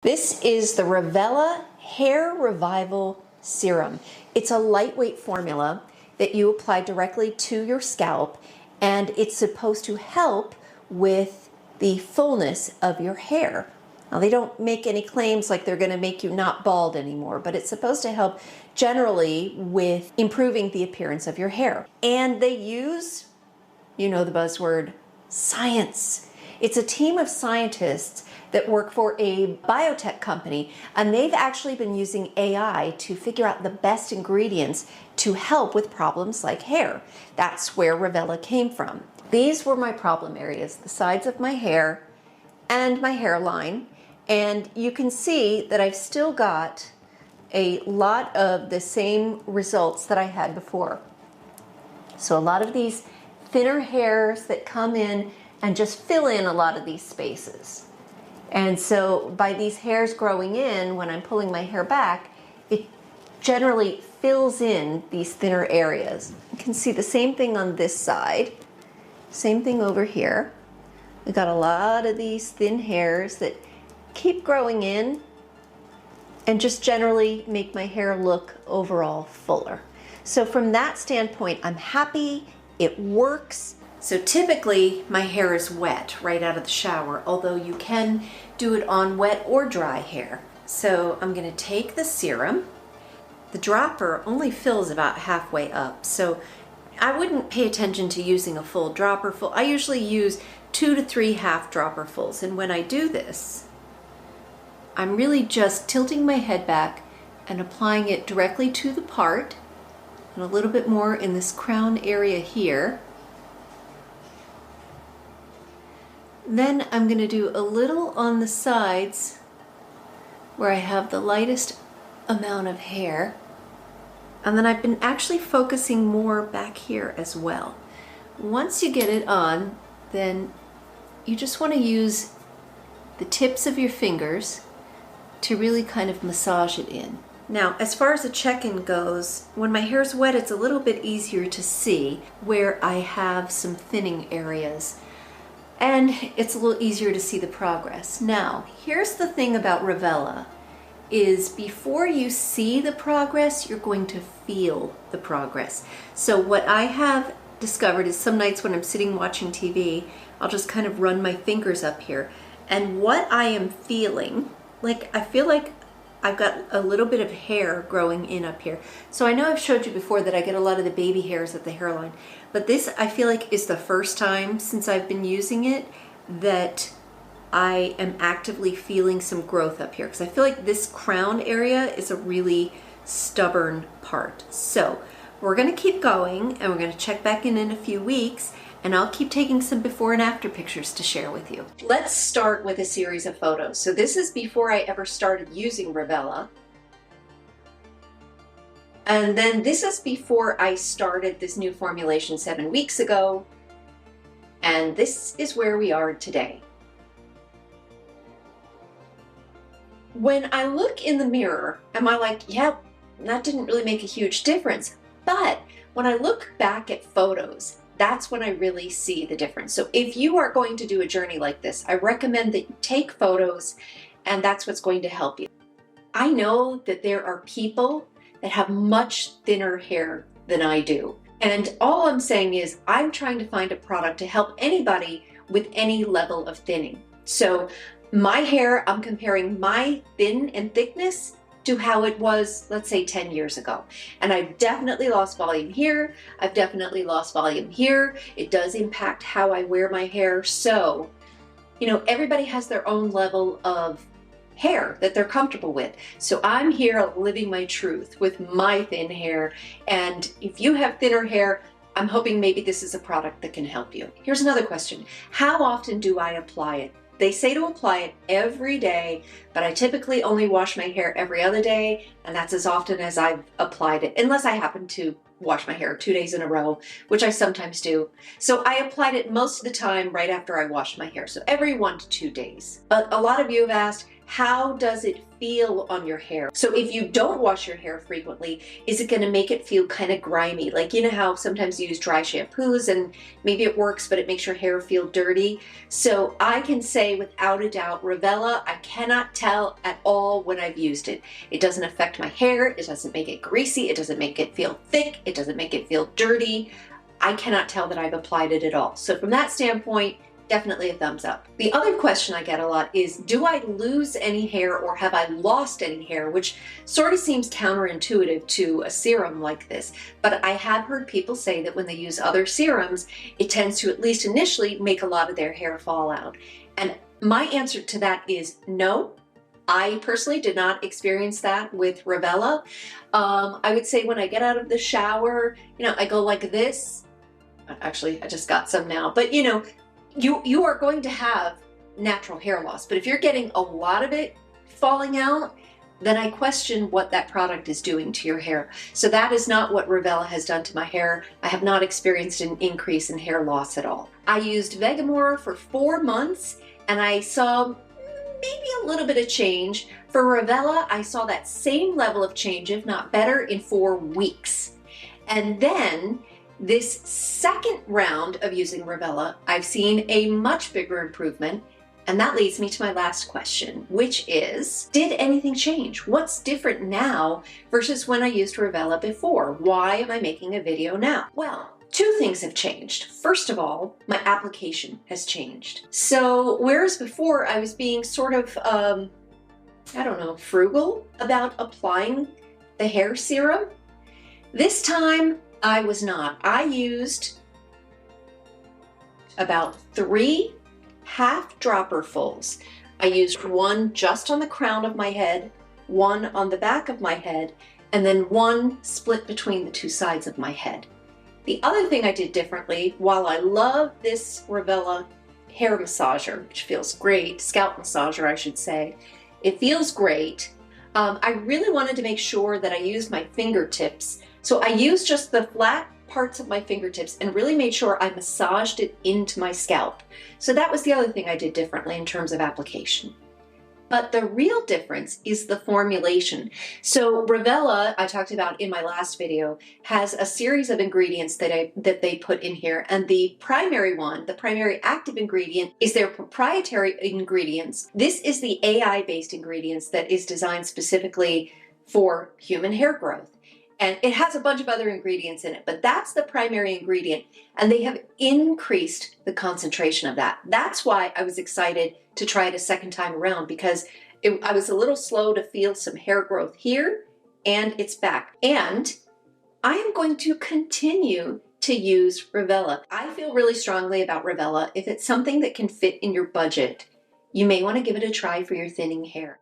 This is the Revela Hair Revival Serum. It's a lightweight formula that you apply directly to your scalp, and it's supposed to help with the fullness of your hair. Now, they don't make any claims like they're going to make you not bald anymore, but it's supposed to help generally with improving the appearance of your hair. And they use, you know the buzzword, science. It's a team of scientists that work for a biotech company, and they've actually been using AI to figure out the best ingredients to help with problems like hair. That's where Revela came from. These were my problem areas, the sides of my hair and my hairline, and you can see that I've still got a lot of the same results that I had before. So a lot of these thinner hairs that come in and just fill in a lot of these spaces. And so by these hairs growing in, when I'm pulling my hair back, it generally fills in these thinner areas. You can see the same thing on this side, same thing over here. We've got a lot of these thin hairs that keep growing in and just generally make my hair look overall fuller. So from that standpoint, I'm happy, it works. So typically my hair is wet right out of the shower, although you can do it on wet or dry hair. So I'm gonna take the serum. The dropper only fills about halfway up, so I wouldn't pay attention to using a full dropper full. I usually use 2 to 3 half dropper fulls, and when I do this, I'm really just tilting my head back and applying it directly to the part, and a little bit more in this crown area here. Then I'm going to do a little on the sides where I have the lightest amount of hair. And then I've been actually focusing more back here as well. Once you get it on, then you just want to use the tips of your fingers to really kind of massage it in. Now, as far as the check-in goes, when my hair's wet, it's a little bit easier to see where I have some thinning areas. And it's a little easier to see the progress. Now, here's the thing about Revela, is before you see the progress, you're going to feel the progress. So what I have discovered is some nights when I'm sitting watching TV, I'll just kind of run my fingers up here. And what I am feeling, like I feel like I've got a little bit of hair growing in up here. So I know I've showed you before that I get a lot of the baby hairs at the hairline, but this I feel like is the first time since I've been using it that I am actively feeling some growth up here, because I feel like this crown area is a really stubborn part. So we're going to keep going, and we're going to check back in a few weeks, and I'll keep taking some before and after pictures to share with you. Let's start with a series of photos. So this is before I ever started using Revela. And then this is before I started this new formulation 7 weeks ago. And this is where we are today. When I look in the mirror, am I like, yeah, that didn't really make a huge difference. But when I look back at photos, that's when I really see the difference. So if you are going to do a journey like this, I recommend that you take photos, and that's what's going to help you. I know that there are people that have much thinner hair than I do. And all I'm saying is I'm trying to find a product to help anybody with any level of thinning. So my hair, I'm comparing my thin and thickness to how it was, let's say 10 years ago. And I've definitely lost volume here. I've definitely lost volume here. It does impact how I wear my hair. So, you know, everybody has their own level of hair that they're comfortable with. So I'm here living my truth with my thin hair. And if you have thinner hair, I'm hoping maybe this is a product that can help you. Here's another question. How often do I apply it? They say to apply it every day, but I typically only wash my hair every other day, and that's as often as I've applied it, unless I happen to wash my hair 2 days in a row, which I sometimes do. So I applied it most of the time right after I washed my hair, so every 1 to 2 days. But a lot of you have asked, how does it feel on your hair? So if you don't wash your hair frequently, is it going to make it feel kind of grimy? Like, you know how sometimes you use dry shampoos and maybe it works, but it makes your hair feel dirty. So I can say without a doubt, Revela, I cannot tell at all when I've used it. It doesn't affect my hair. It doesn't make it greasy. It doesn't make it feel thick. It doesn't make it feel dirty. I cannot tell that I've applied it at all. So from that standpoint, definitely a thumbs up. The other question I get a lot is, do I lose any hair or have I lost any hair? Which sort of seems counterintuitive to a serum like this. But I have heard people say that when they use other serums, it tends to, at least initially, make a lot of their hair fall out. And my answer to that is no. I personally did not experience that with Revela. I would say when I get out of the shower, I go like this. Actually, I just got some now, but you are going to have natural hair loss, but if you're getting a lot of it falling out, then I question what that product is doing to your hair. So that is not what Revela has done to my hair. I have not experienced an increase in hair loss at all. I used Vegamour for 4 months and I saw maybe a little bit of change. For Revela, I saw that same level of change, if not better, in 4 weeks. And then this second round of using Revela, I've seen a much bigger improvement. And that leads me to my last question, which is, did anything change? What's different now versus when I used Revela before? Why am I making a video now? Well, 2 things have changed. First of all, my application has changed. So whereas before I was being sort of, frugal about applying the hair serum, this time I was not. I used about 3 half dropperfuls. I used 1 just on the crown of my head, 1 on the back of my head, and then 1 split between the 2 sides of my head. The other thing I did differently, while I love this Revela hair massager, which feels great, scalp massager I should say, it feels great, I really wanted to make sure that I used my fingertips. So I used just the flat parts of my fingertips and really made sure I massaged it into my scalp. So that was the other thing I did differently in terms of application. But the real difference is the formulation. So Revela, I talked about in my last video, has a series of ingredients that they put in here. And the primary one, the primary active ingredient, is their proprietary ingredients. This is the AI-based ingredients that is designed specifically for human hair growth. And it has a bunch of other ingredients in it, but that's the primary ingredient. And they have increased the concentration of that. That's why I was excited to try it a second time around, because I was a little slow to feel some hair growth here, and it's back. And I am going to continue to use Revela. I feel really strongly about Revela. If it's something that can fit in your budget, you may want to give it a try for your thinning hair.